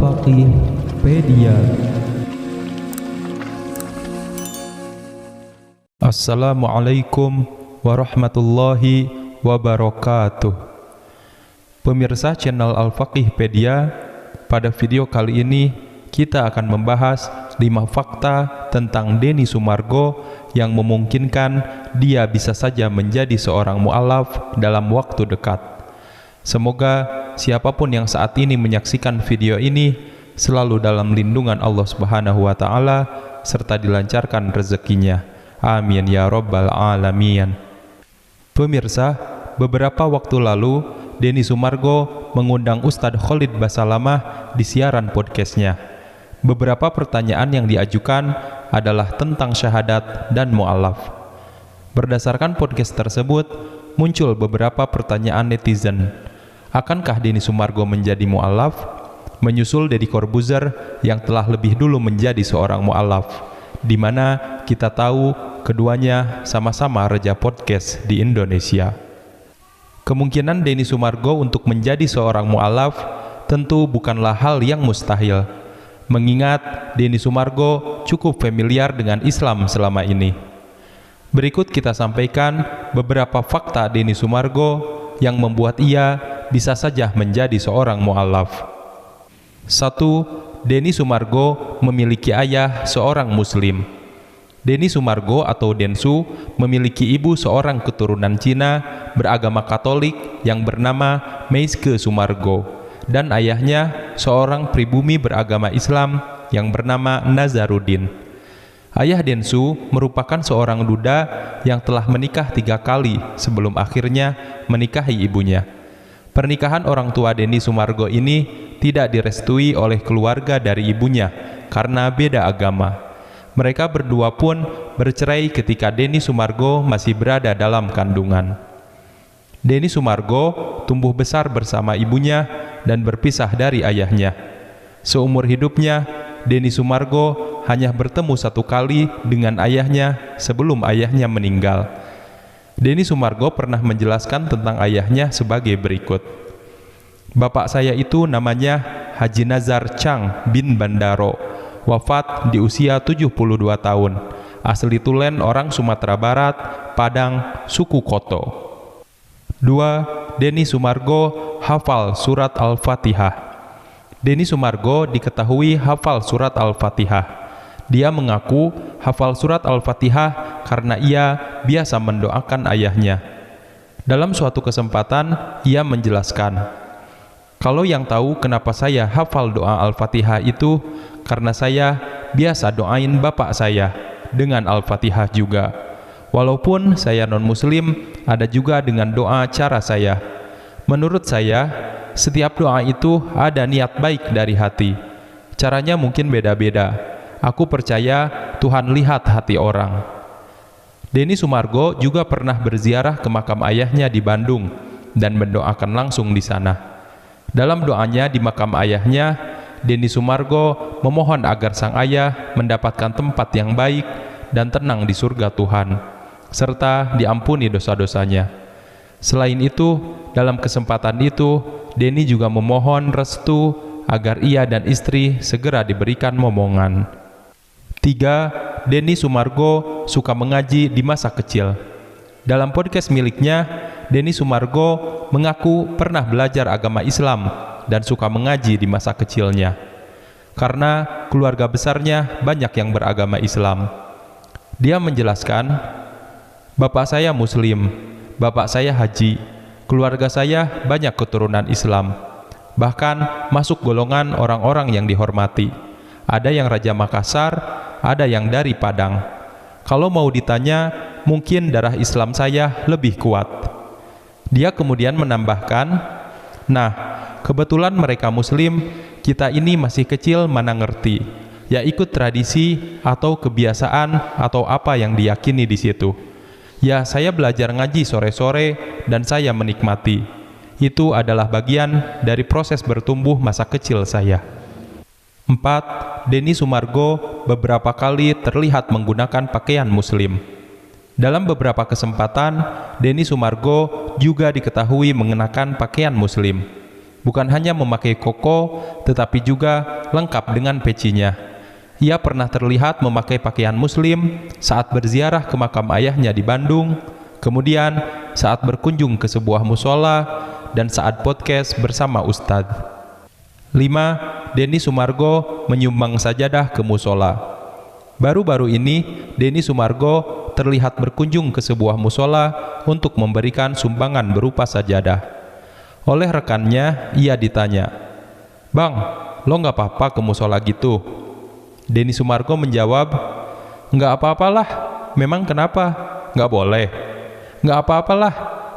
Al-Faqihpedia. Assalamualaikum warahmatullahi wabarakatuh. Pemirsa channel Al-Faqihpedia, pada video kali ini kita akan membahas 5 fakta tentang Denny Sumargo yang memungkinkan dia bisa saja menjadi seorang mu'alaf dalam waktu dekat. Semoga siapapun yang saat ini menyaksikan video ini selalu dalam lindungan Allah Subhanahu wa Ta'ala serta dilancarkan rezekinya. Amin ya Rabbal Alamin. Pemirsa, beberapa waktu lalu Denny Sumargo mengundang Ustadz Khalid Basalamah di siaran podcastnya. Beberapa pertanyaan yang diajukan adalah tentang syahadat dan mu'alaf. Berdasarkan podcast tersebut, muncul beberapa pertanyaan netizen. Akankah Denny Sumargo menjadi mu'alaf? Menyusul Deddy Corbuzier yang telah lebih dulu menjadi seorang mu'alaf, di mana kita tahu keduanya sama-sama raja podcast di Indonesia. Kemungkinan Denny Sumargo untuk menjadi seorang mu'alaf tentu bukanlah hal yang mustahil, mengingat Denny Sumargo cukup familiar dengan Islam selama ini. Berikut kita sampaikan beberapa fakta Denny Sumargo yang membuat ia bisa saja menjadi seorang mu'alaf. 1. Denny Sumargo memiliki ayah seorang muslim. Denny Sumargo atau Densu memiliki ibu seorang keturunan Cina beragama Katolik yang bernama Meiske Sumargo, dan ayahnya seorang pribumi beragama Islam yang bernama Nazaruddin. Ayah Densu merupakan seorang duda yang telah menikah 3 kali sebelum akhirnya menikahi ibunya. Pernikahan orang tua Denny Sumargo ini tidak direstui oleh keluarga dari ibunya karena beda agama. Mereka berdua pun bercerai ketika Denny Sumargo masih berada dalam kandungan. Denny Sumargo tumbuh besar bersama ibunya dan berpisah dari ayahnya. Seumur hidupnya, Denny Sumargo hanya bertemu 1 kali dengan ayahnya sebelum ayahnya meninggal. Denny Sumargo pernah menjelaskan tentang ayahnya sebagai berikut. Bapak saya itu namanya Haji Nazar Chang bin Bandaro, wafat di usia 72 tahun, asli Tulen orang Sumatera Barat, Padang, suku Koto. 2. Denny Sumargo hafal surat Al-Fatihah. Denny Sumargo diketahui hafal surat Al-Fatihah. Dia mengaku hafal surat Al-Fatihah karena ia biasa mendoakan ayahnya. Dalam suatu kesempatan, ia menjelaskan, "Kalau yang tahu kenapa saya hafal doa Al-Fatihah itu karena saya biasa doain bapak saya dengan Al-Fatihah juga. Walaupun saya non-muslim, ada juga dengan doa cara saya. Menurut saya, setiap doa itu ada niat baik dari hati. Caranya mungkin beda-beda. Aku percaya Tuhan lihat hati orang." Denny Sumargo juga pernah berziarah ke makam ayahnya di Bandung dan mendoakan langsung di sana. Dalam doanya di makam ayahnya, Denny Sumargo memohon agar sang ayah mendapatkan tempat yang baik dan tenang di surga Tuhan, serta diampuni dosa-dosanya. Selain itu, dalam kesempatan itu, Denny juga memohon restu agar ia dan istri segera diberikan momongan. 3. Denny Sumargo suka mengaji di masa kecil. Dalam podcast miliknya, Denny Sumargo mengaku pernah belajar agama Islam dan suka mengaji di masa kecilnya. Karena keluarga besarnya banyak yang beragama Islam. Dia menjelaskan, "Bapak saya Muslim, bapak saya haji, keluarga saya banyak keturunan Islam. Bahkan masuk golongan orang-orang yang dihormati. Ada yang Raja Makassar, ada yang dari Padang. Kalau mau ditanya, mungkin darah Islam saya lebih kuat." Dia kemudian menambahkan, "Nah, kebetulan mereka Muslim, kita ini masih kecil mana ngerti, ya ikut tradisi atau kebiasaan atau apa yang diyakini di situ. Ya saya belajar ngaji sore-sore dan saya menikmati. Itu adalah bagian dari proses bertumbuh masa kecil saya." 4. Denny Sumargo beberapa kali terlihat menggunakan pakaian muslim. Dalam beberapa kesempatan, Denny Sumargo juga diketahui mengenakan pakaian muslim. Bukan hanya memakai koko, tetapi juga lengkap dengan pecinya. Ia pernah terlihat memakai pakaian muslim saat berziarah ke makam ayahnya di Bandung, kemudian saat berkunjung ke sebuah musola, dan saat podcast bersama Ustadz. 5. Denny Sumargo menyumbang sajadah ke musola. Baru-baru ini, Denny Sumargo terlihat berkunjung ke sebuah musola untuk memberikan sumbangan berupa sajadah. Oleh rekannya, ia ditanya, "Bang, lo nggak apa-apa ke musola gitu?" Denny Sumargo menjawab, "Nggak apa-apalah, memang kenapa? Nggak boleh?" "Nggak apa-apalah,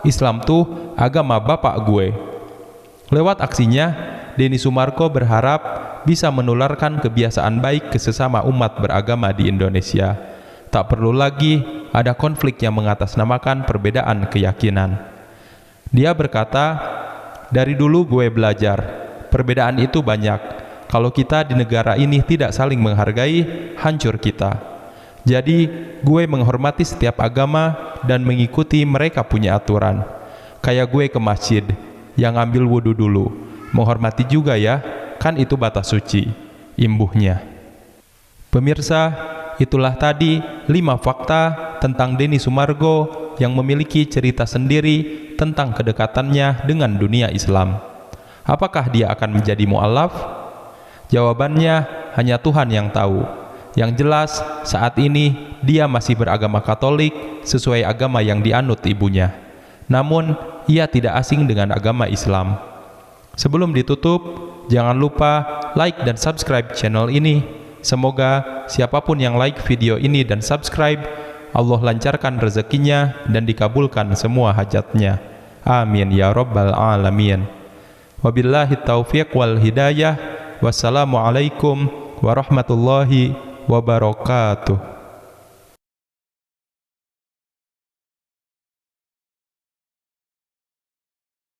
Islam tuh agama bapak gue." Lewat aksinya, Denny Sumargo berharap bisa menularkan kebiasaan baik ke sesama umat beragama di Indonesia. Tak perlu lagi ada konflik yang mengatasnamakan perbedaan keyakinan. Dia berkata, "Dari dulu gue belajar, perbedaan itu banyak. Kalau kita di negara ini tidak saling menghargai, hancur kita. Jadi, gue menghormati setiap agama dan mengikuti mereka punya aturan. Kayak gue ke masjid, yang ambil wudhu dulu. Menghormati juga ya, kan itu batas suci," imbuhnya. Pemirsa, itulah tadi 5 fakta tentang Denny Sumargo yang memiliki cerita sendiri tentang kedekatannya dengan dunia Islam. Apakah dia akan menjadi mu'alaf? Jawabannya hanya Tuhan yang tahu. Yang jelas, saat ini dia masih beragama Katolik sesuai agama yang dianut ibunya. Namun, ia tidak asing dengan agama Islam. Sebelum ditutup, jangan lupa like dan subscribe channel ini. Semoga siapapun yang like video ini dan subscribe, Allah lancarkan rezekinya dan dikabulkan semua hajatnya. Amin ya rabbal alamin. Wabillahi taufiq wal hidayah. Wassalamualaikum warahmatullahi wabarakatuh.